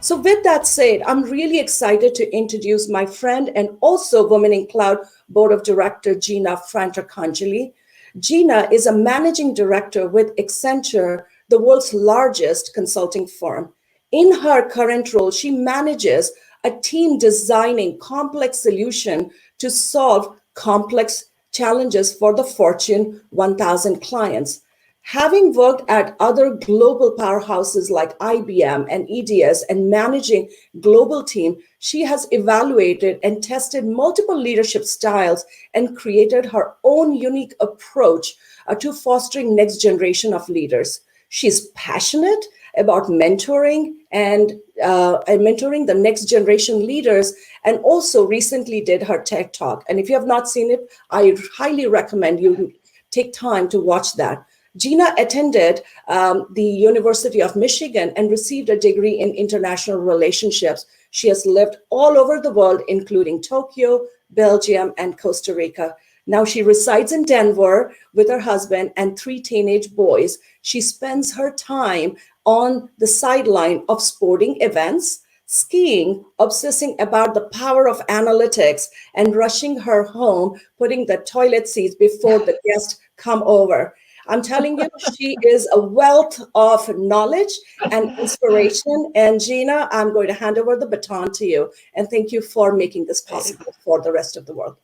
So with that said, I'm really excited to introduce my friend and also Women in Cloud Board of Director, Gina Frantracanjali. Gina is a managing director with Accenture, the world's largest consulting firm. In her current role, she manages a team designing complex solutions to solve complex challenges for the Fortune 1000 clients. Having worked at other global powerhouses like IBM and EDS and managing global team, she has evaluated and tested multiple leadership styles and created her own unique approach to fostering next generation of leaders. She's passionate about mentoring and mentoring the next generation leaders, and also recently did her TED Talk. And if you have not seen it, I highly recommend you take time to watch that. Gina attended the University of Michigan and received a degree in international relationships. She has lived all over the world, including Tokyo, Belgium, and Costa Rica. Now she resides in Denver with her husband and three teenage boys. She spends her time on the sideline of sporting events, skiing, obsessing about the power of analytics, and rushing her home, putting the toilet seats before the guests come over. I'm telling you, she is a wealth of knowledge and inspiration. And Gina, I'm going to hand over the baton to you. And thank you for making this possible for the rest of the world.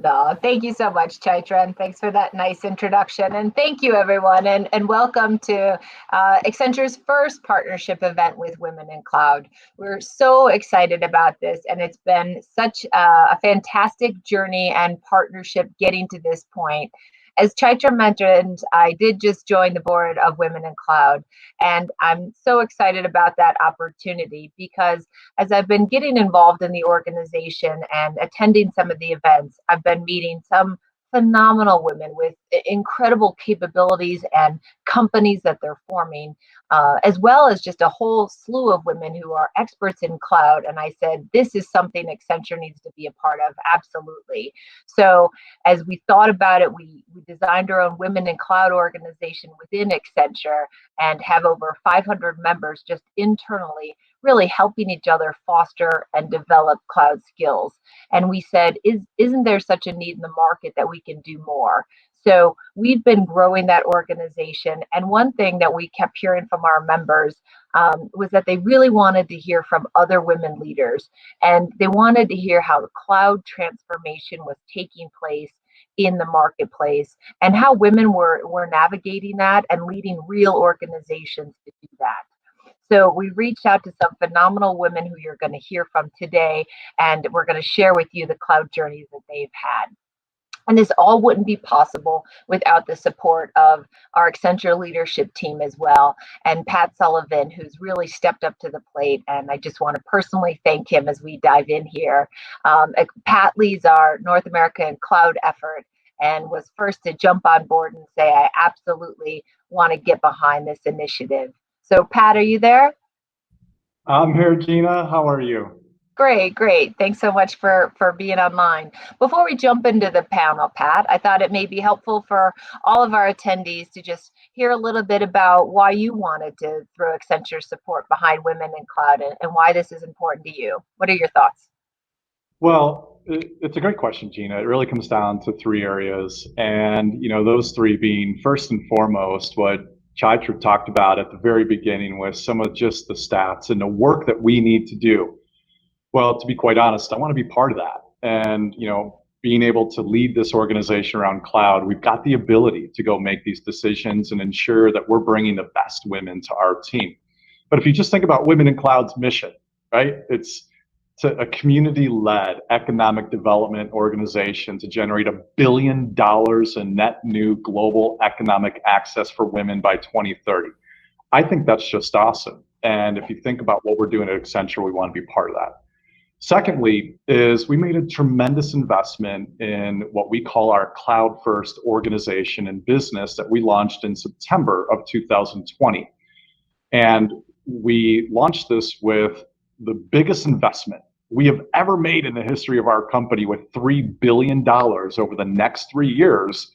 No, thank you so much, Chaitra, and thanks for that nice introduction. And thank you, everyone, and welcome to Accenture's first partnership event with Women in Cloud. We're so excited about this, and it's been such a fantastic journey and partnership getting to this point. As Chaitra mentioned, I did just join the board of Women in Cloud, and I'm so excited about that opportunity because as I've been getting involved in the organization and attending some of the events, I've been meeting some phenomenal women with incredible capabilities and companies that they're forming, as well as just a whole slew of women who are experts in cloud. And I said, this is something Accenture needs to be a part of, absolutely. So as we thought about it, we designed our own Women in Cloud organization within Accenture and have over 500 members just internally, really helping each other foster and develop cloud skills. And we said, isn't there such a need in the market that we can do more? So we've been growing that organization. And one thing that we kept hearing from our members was that they really wanted to hear from other women leaders. And they wanted to hear how the cloud transformation was taking place in the marketplace and how women were navigating that and leading real organizations to do that. So we reached out to some phenomenal women who you're going to hear from today, and we're going to share with you the cloud journeys that they've had. And this all wouldn't be possible without the support of our Accenture leadership team as well, and Pat Sullivan, who's really stepped up to the plate. And I just want to personally thank him as we dive in here. Pat leads our North American cloud effort and was first to jump on board and say, I absolutely want to get behind this initiative. So Pat, are you there? I'm here, Gina. How are you? Great, great. Thanks so much for being online. Before we jump into the panel, Pat, I thought it may be helpful for all of our attendees to just hear a little bit about why you wanted to throw Accenture support behind Women in Cloud and why this is important to you. What are your thoughts? Well, it's a great question, Gina. It really comes down to three areas. And, those three being first and foremost, what Chaitra talked about at the very beginning with some of just the stats and the work that we need to do. Well, to be quite honest, I want to be part of that. And, being able to lead this organization around cloud, we've got the ability to go make these decisions and ensure that we're bringing the best women to our team. But if you just think about Women in Cloud's mission, right? It's a community-led economic development organization to generate $1 billion in net new global economic access for women by 2030. I think that's just awesome. And if you think about what we're doing at Accenture, we want to be part of that. Secondly, is we made a tremendous investment in what we call our Cloud First organization and business that we launched in September of 2020. And we launched this with the biggest investment we have ever made in the history of our company, with $3 billion over the next 3 years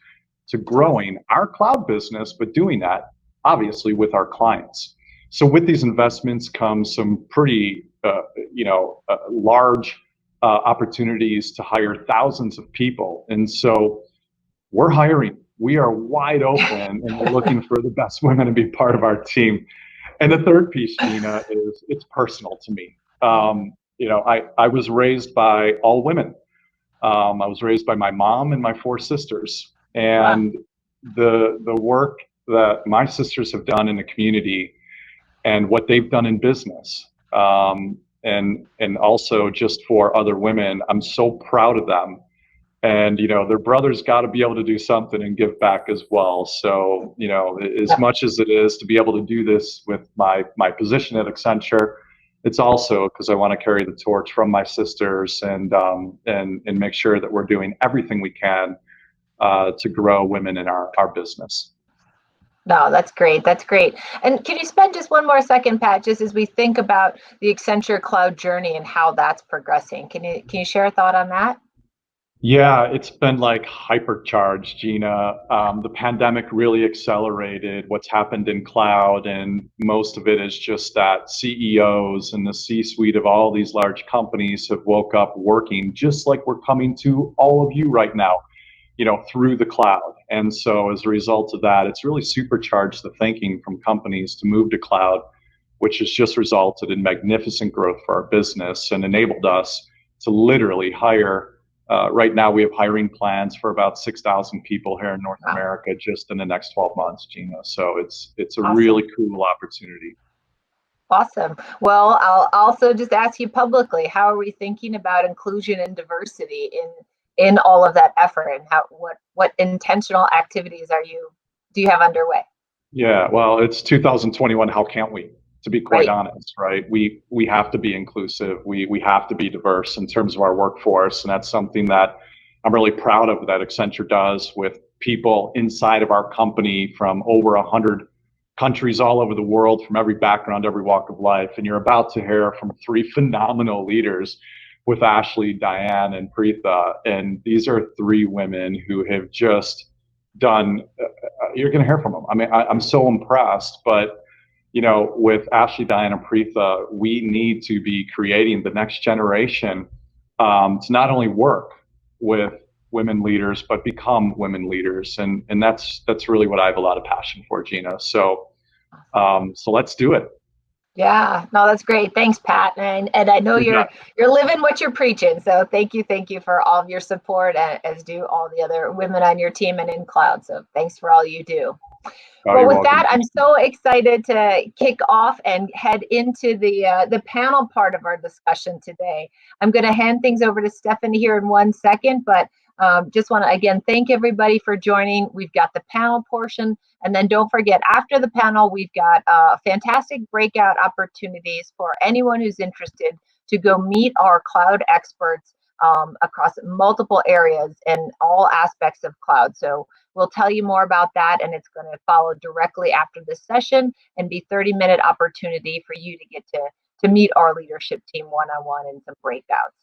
to growing our cloud business, but doing that obviously with our clients. So with these investments comes some pretty, large opportunities to hire thousands of people. And so we're hiring. We are wide open and we're looking for the best women to be part of our team. And the third piece, Gina, is it's personal to me. I was raised by all women. I was raised by my mom and my four sisters. Wow. And the work that my sisters have done in the community and what they've done in business, and also just for other women, I'm so proud of them. And their brothers got to be able to do something and give back as well. So as much as it is to be able to do this with my position at Accenture, it's also because I want to carry the torch from my sisters and make sure that we're doing everything we can to grow women in our business. No, that's great. That's great. And can you spend just one more second, Pat, just as we think about the Accenture cloud journey and how that's progressing? Can you share a thought on that? Yeah, it's been like hypercharged, Gina. The pandemic really accelerated what's happened in cloud, and most of it is just that CEOs and the C-suite of all these large companies have woke up working just like we're coming to all of you right now, through the cloud. And so as a result of that, it's really supercharged the thinking from companies to move to cloud, which has just resulted in magnificent growth for our business and enabled us to literally hire. Right now, we have hiring plans for about 6,000 people here in North America just in the next 12 months, Gina. So it's a Awesome. really cool opportunity. Awesome. Well, I'll also just ask you publicly, how are we thinking about inclusion and diversity in all of that effort, and what intentional activities do you have underway? Yeah, well, it's 2021. How can't we? To be quite Right. honest, right? We have to be inclusive. We have to be diverse in terms of our workforce, and that's something that I'm really proud of that Accenture does with people inside of our company from over 100 countries all over the world, from every background, every walk of life. And you're about to hear from three phenomenal leaders with Ashley, Diane, and Preetha. And these are three women who have just done. You're going to hear from them. I mean, I'm so impressed, but with Ashley, Diane, and Preetha, we need to be creating the next generation to not only work with women leaders, but become women leaders. And that's really what I have a lot of passion for, Gina. So let's do it. Yeah, no, that's great. Thanks, Pat. And I know you're living what you're preaching. So thank you for all of your support, as do all the other women on your team and in cloud. So thanks for all you do. Well, with that, I'm so excited to kick off and head into the panel part of our discussion today. I'm going to hand things over to Stephanie here in 1 second, but just want to again thank everybody for joining. We've got the panel portion, and then don't forget, after the panel, we've got fantastic breakout opportunities for anyone who's interested to go meet our cloud experts across multiple areas and all aspects of cloud. So we'll tell you more about that, and it's going to follow directly after this session and be 30-minute opportunity for you to get to meet our leadership team one-on-one in some breakouts.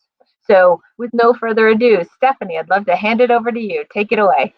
So with no further ado, Stephanie, I'd love to hand it over to you. Take it away.